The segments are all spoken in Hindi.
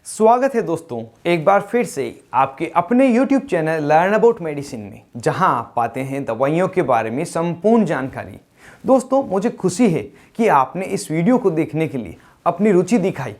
स्वागत है दोस्तों एक बार फिर से आपके अपने YouTube channel learn about medicine में, जहां आप पाते हैं दवाइयों के बारे में संपूर्ण जानकारी। दोस्तों, मुझे खुशी है कि आपने इस वीडियो को देखने के लिए अपनी रुचि दिखाई।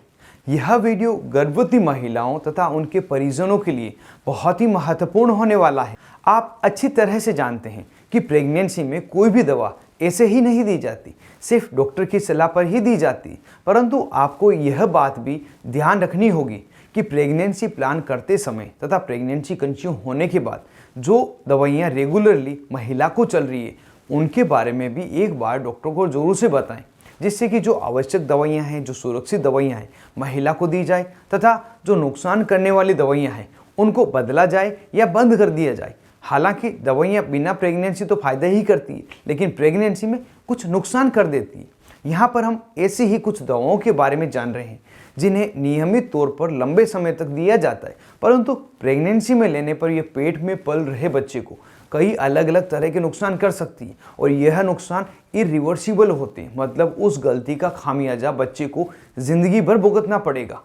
यह वीडियो गर्भवती महिलाओं तथा उनके परिजनों के लिए बहुत ही महत्वपूर्ण होने वाला है। आप अच्छी तरह से जानते हैं कि प्रेगनेंसी में कोई भी दवा ऐसे ही नहीं दी जाती, सिर्फ डॉक्टर की सलाह पर ही दी जाती। परंतु आपको यह बात भी ध्यान रखनी होगी कि प्रेगनेंसी प्लान करते समय तथा प्रेगनेंसी कंसीव होने के बाद जो दवाइयाँ रेगुलरली महिला को चल रही है, उनके बारे में भी एक बार डॉक्टर को ज़रूर से बताएं, जिससे कि जो आवश्यक दवाइयाँ हैं, जो सुरक्षित दवाइयाँ हैं, महिला को दी जाए तथा जो नुकसान करने वाली दवाइयाँ हैं उनको बदला जाए या बंद कर दिया जाए। हालांकि दवाइयाँ बिना प्रेगनेंसी तो फ़ायदा ही करती है, लेकिन प्रेगनेंसी में कुछ नुकसान कर देती है। यहाँ पर हम ऐसी ही कुछ दवाओं के बारे में जान रहे हैं जिन्हें नियमित तौर पर लंबे समय तक दिया जाता है, परंतु प्रेगनेंसी में लेने पर यह पेट में पल रहे बच्चे को कई अलग अलग तरह के नुकसान कर सकती है और यह नुकसान इरिवर्सिबल होते हैं। मतलब उस गलती का खामियाजा बच्चे को ज़िंदगी भर भुगतना पड़ेगा।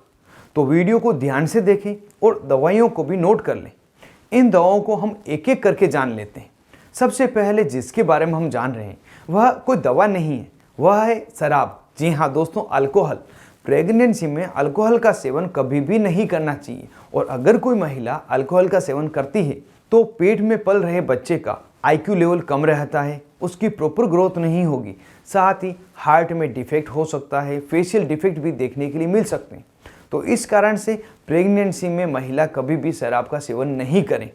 तो वीडियो को ध्यान से देखें और दवाइयों को भी नोट कर लें। इन दवाओं को हम एक एक करके जान लेते हैं। सबसे पहले जिसके बारे में हम जान रहे हैं वह कोई दवा नहीं है, वह है शराब। जी हाँ दोस्तों, अल्कोहल। प्रेगनेंसी में अल्कोहल का सेवन कभी भी नहीं करना चाहिए, और अगर कोई महिला अल्कोहल का सेवन करती है तो पेट में पल रहे बच्चे का IQ लेवल कम रहता है, उसकी प्रॉपर ग्रोथ नहीं होगी, साथ ही हार्ट में डिफेक्ट हो सकता है, फेशियल डिफेक्ट भी देखने के लिए मिल सकते हैं। तो इस कारण से प्रेगनेंसी में महिला कभी भी शराब का सेवन नहीं करें।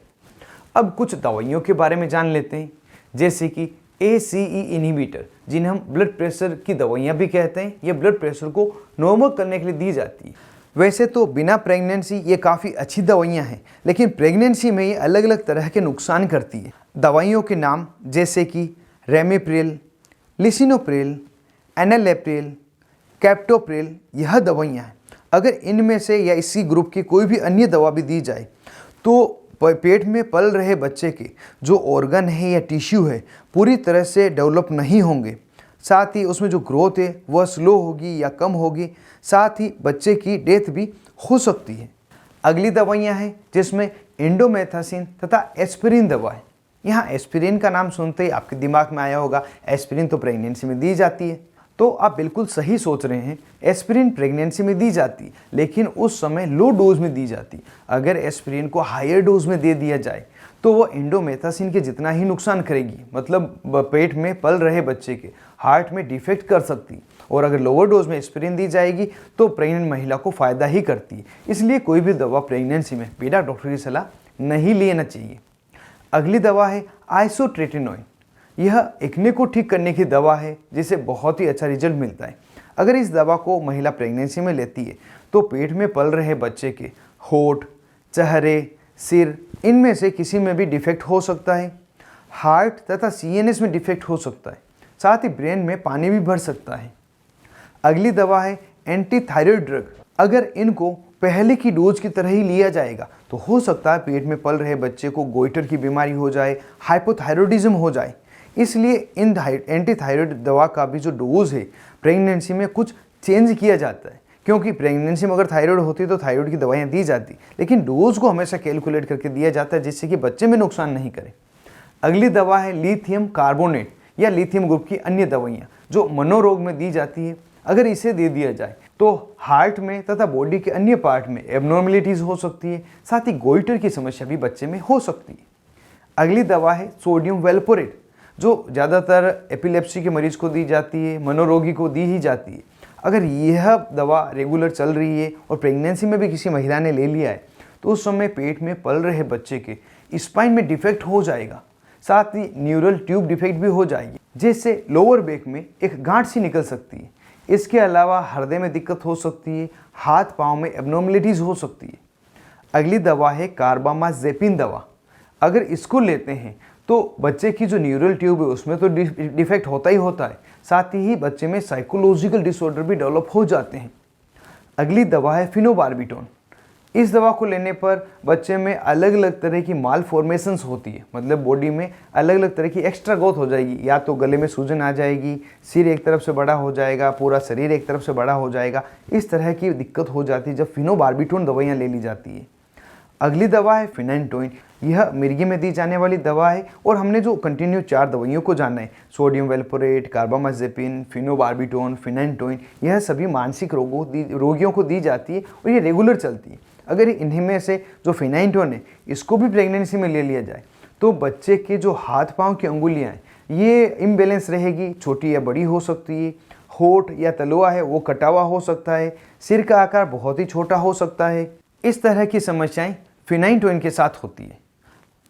अब कुछ दवाइयों के बारे में जान लेते हैं, जैसे कि ACE इनहिबिटर, जिन्हें हम ब्लड प्रेशर की दवाइयाँ भी कहते हैं। ये ब्लड प्रेशर को नॉर्मल करने के लिए दी जाती है। वैसे तो बिना प्रेगनेंसी ये काफ़ी अच्छी दवाइयाँ हैं, लेकिन प्रेगनेंसी में ये अलग अलग तरह के नुकसान करती है। दवाइयों के नाम जैसे कि रेमिप्रिल, लिसिनोप्रिल, एनालेप्रिल, कैप्टोप्रिल, यह दवाइयाँ हैं। अगर इनमें से या इसी ग्रुप की कोई भी अन्य दवा भी दी जाए तो पेट में पल रहे बच्चे के जो ऑर्गन है या टिश्यू है पूरी तरह से डेवलप नहीं होंगे, साथ ही उसमें जो ग्रोथ है वह स्लो होगी या कम होगी, साथ ही बच्चे की डेथ भी हो सकती है। अगली दवाइयाँ हैं जिसमें इंडोमेथासिन तथा एस्पिरिन दवा है। यहाँ एस्पिरिन का नाम सुनते ही आपके दिमाग में आया होगा, एस्पिरिन तो प्रेगनेंसी में दी जाती है। तो आप बिल्कुल सही सोच रहे हैं, एस्पिरिन प्रेगनेंसी में दी जाती, लेकिन उस समय लो डोज में दी जाती। अगर एस्पिरिन को हायर डोज में दे दिया जाए तो वो इंडोमेथासिन के जितना ही नुकसान करेगी, मतलब पेट में पल रहे बच्चे के हार्ट में डिफेक्ट कर सकती। और अगर लोअर डोज में एस्पिरिन दी जाएगी तो प्रेग्नेंट महिला को फ़ायदा ही करती है। इसलिए कोई भी दवा प्रेगनेंसी में बिना डॉक्टर की सलाह नहीं लेना चाहिए। अगली दवा है आइसोट्रेटिनोइन। यह एक्ने को ठीक करने की दवा है, जिससे बहुत ही अच्छा रिजल्ट मिलता है। अगर इस दवा को महिला प्रेगनेंसी में लेती है तो पेट में पल रहे बच्चे के होठ, चेहरे, सिर, इनमें से किसी में भी डिफेक्ट हो सकता है। हार्ट तथा CNS में डिफेक्ट हो सकता है, साथ ही ब्रेन में पानी भी भर सकता है। अगली दवा है एंटी थायराइड ड्रग। अगर इनको पहले की डोज की तरह ही लिया जाएगा तो हो सकता है पेट में पल रहे बच्चे को गोइटर की बीमारी हो जाए, हाइपोथायरॉयडिज्म हो जाए। इसलिए इन एंटी थायराइड दवा का भी जो डोज है प्रेगनेंसी में कुछ चेंज किया जाता है, क्योंकि प्रेगनेंसी में अगर थायराइड होती तो थायराइड की दवाइयाँ दी जाती, लेकिन डोज को हमेशा कैलकुलेट करके दिया जाता है जिससे कि बच्चे में नुकसान नहीं करे। अगली दवा है लिथियम कार्बोनेट या लिथियम ग्रुप की अन्य दवाइयाँ, जो मनोरोग में दी जाती है। अगर इसे दे दिया जाए तो हार्ट में तथा बॉडी के अन्य पार्ट में एबनॉर्मलिटीज़ हो सकती है, साथ ही गोइटर की समस्या भी बच्चे में हो सकती है। अगली दवा है सोडियम वेल्पोरेट, जो ज़्यादातर एपिलेप्सी के मरीज को दी जाती है, मनोरोगी को दी ही जाती है। अगर यह दवा रेगुलर चल रही है और प्रेगनेंसी में भी किसी महिला ने ले लिया है तो उस समय पेट में पल रहे बच्चे के स्पाइन में डिफेक्ट हो जाएगा, साथ ही न्यूरल ट्यूब डिफेक्ट भी हो जाएगी, जिससे लोअर बैक में एक गांठ सी निकल सकती है। इसके अलावा हृदय में दिक्कत हो सकती है, हाथ पाँव में एबनॉर्मलिटीज़ हो सकती है। अगली दवा है कार्बामाजेपिन दवा। अगर इसको लेते हैं तो बच्चे की जो न्यूरल ट्यूब है उसमें तो डिफेक्ट होता ही होता है, साथ ही बच्चे में साइकोलॉजिकल डिसऑर्डर भी डेवलप हो जाते हैं। अगली दवा है फिनोबार्बिटोन। इस दवा को लेने पर बच्चे में अलग अलग तरह की माल फॉर्मेशंस होती है, मतलब बॉडी में अलग अलग तरह की एक्स्ट्रा ग्रोथ हो जाएगी। या तो गले में सूजन आ जाएगी, सिर एक तरफ से बड़ा हो जाएगा, पूरा शरीर एक तरफ से बड़ा हो जाएगा। इस तरह की दिक्कत हो जाती है जब फिनोबार्बिटोन दवाइयाँ ले ली जाती है। अगली दवा है फिनाइटोइन। यह मिर्गी में दी जाने वाली दवा है और हमने जो कंटिन्यू 4 दवाइयों को जाना है, सोडियम वेल्पोरेट, कार्बामाजेपिन, फिनोबार्बिटोन, फिनाइटोइन, यह सभी मानसिक रोगियों को दी जाती है और ये रेगुलर चलती है। अगर इन्हीं में से जो फिनाइटोइन है इसको भी प्रेगनेंसी में ले लिया जाए तो बच्चे के जो हाथ पाँव की अंगुलियाँ हैं ये इम्बैलेंस रहेगी, छोटी या बड़ी हो सकती है। होठ या तलवा है वो कटा हुआ हो सकता है। सिर का आकार बहुत ही छोटा हो सकता है। इस तरह की समस्याएं फिनाइटोइन के साथ होती है।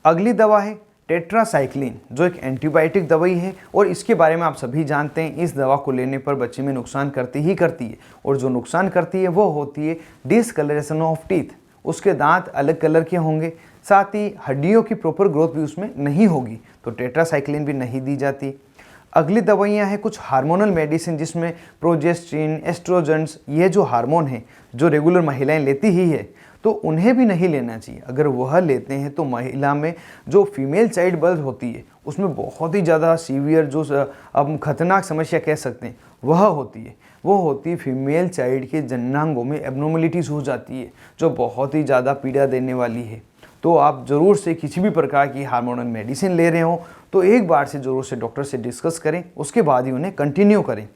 अगली दवा है टेट्रासाइक्लिन, जो एक एंटीबायोटिक दवाई है और इसके बारे में आप सभी जानते हैं। इस दवा को लेने पर बच्चे में नुकसान करती है और जो नुकसान करती है वो होती है डिसकलरेशन ऑफ टीथ। उसके दांत अलग कलर के होंगे, साथ ही हड्डियों की प्रॉपर ग्रोथ भी उसमें नहीं होगी, तो टेट्रासाइक्लिन भी नहीं दी जाती। अगली दवाइयाँ हैं कुछ हार्मोनल मेडिसिन जिसमें प्रोजेस्ट्रिन, एस्ट्रोजेंस, ये जो हार्मोन है जो रेगुलर महिलाएं लेती ही है तो उन्हें भी नहीं लेना चाहिए। अगर वह लेते हैं तो महिला में जो फीमेल चाइल्ड बर्थ होती है उसमें बहुत ही ज़्यादा सीवियर, जो अब खतरनाक समस्या कह सकते हैं, वह होती है। वो होती है फीमेल चाइल्ड के जननांगों में एबनॉर्मलिटीज़ हो जाती है जो बहुत ही ज़्यादा पीड़ा देने वाली है। तो आप ज़रूर से किसी भी प्रकार की हार्मोनल मेडिसिन ले रहे हो तो एक बार से ज़रूर से डॉक्टर से डिस्कस करें, उसके बाद ही उन्हें कंटिन्यू करें।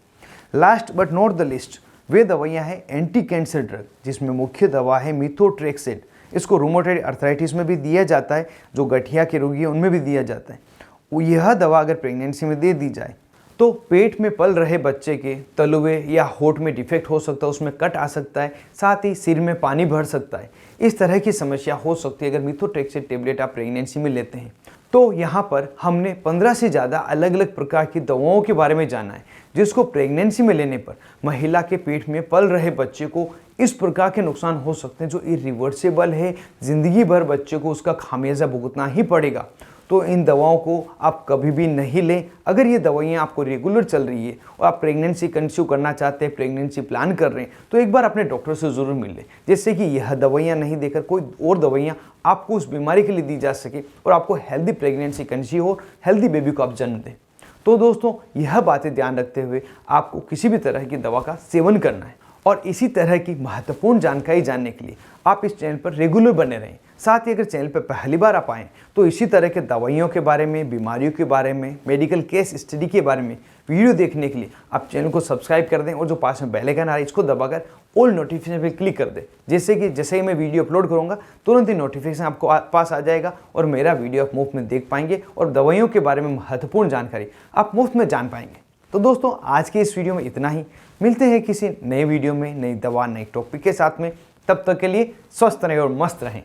Last but not the least, वे दवाइयाँ हैं एंटी कैंसर ड्रग, जिसमें मुख्य दवा है मीथोट्रेक्सेट। इसको रूमेटॉइड अर्थराइटिस में भी दिया जाता है, जो गठिया के रोगी हैं उनमें भी दिया जाता है। यह दवा अगर प्रेगनेंसी में दे दी जाए तो पेट में पल रहे बच्चे के तलुए या होठ में डिफेक्ट हो सकता है, उसमें कट आ सकता है, साथ ही सिर में पानी भर सकता है। इस तरह की समस्या हो सकती है अगर मीथोट्रेक्सेट टेबलेट आप प्रेगनेंसी में लेते हैं। तो यहाँ पर हमने 15 से ज़्यादा अलग अलग प्रकार की दवाओं के बारे में जाना है जिसको प्रेगनेंसी में लेने पर महिला के पेट में पल रहे बच्चे को इस प्रकार के नुकसान हो सकते हैं जो इरिवर्सिबल है। ज़िंदगी भर बच्चे को उसका खामियाजा भुगतना ही पड़ेगा। तो इन दवाओं को आप कभी भी नहीं लें। अगर ये दवाइयाँ आपको रेगुलर चल रही है और आप प्रेगनेंसी कंसीव करना चाहते हैं, प्रेगनेंसी प्लान कर रहे हैं, तो एक बार अपने डॉक्टर से ज़रूर मिल लें, जिससे कि यह दवाइयाँ नहीं देकर कोई और दवाइयाँ आपको उस बीमारी के लिए दी जा सके और आपको हेल्दी प्रेगनेंसी कंसीव हो, हेल्दी बेबी को आप जन्म दें। तो दोस्तों, यह बातें ध्यान रखते हुए आपको किसी भी तरह की दवा का सेवन करना है। और इसी तरह की महत्वपूर्ण जानकारी जानने के लिए आप इस चैनल पर रेगुलर बने रहें। साथ ही अगर चैनल पर पहली बार आप आएँ तो इसी तरह के दवाइयों के बारे में, बीमारियों के बारे में, मेडिकल केस स्टडी के बारे में वीडियो देखने के लिए आप चैनल को सब्सक्राइब कर दें और जो पास में बेल आइकन आ रहा है इसको दबाकर ऑल नोटिफिकेशन पर क्लिक कर दें, जिससे कि जैसे ही मैं वीडियो अपलोड करूँगा तुरंत ही नोटिफिकेशन आपको पास आ जाएगा और मेरा वीडियो आप मुफ्त में देख पाएंगे और दवाइयों के बारे में महत्वपूर्ण जानकारी आप मुफ्त में जान पाएंगे। तो दोस्तों, आज के इस वीडियो में इतना ही। मिलते हैं किसी नए वीडियो में, नई दवा, नई टॉपिक के साथ में। तब तक के लिए स्वस्थ रहें और मस्त रहें।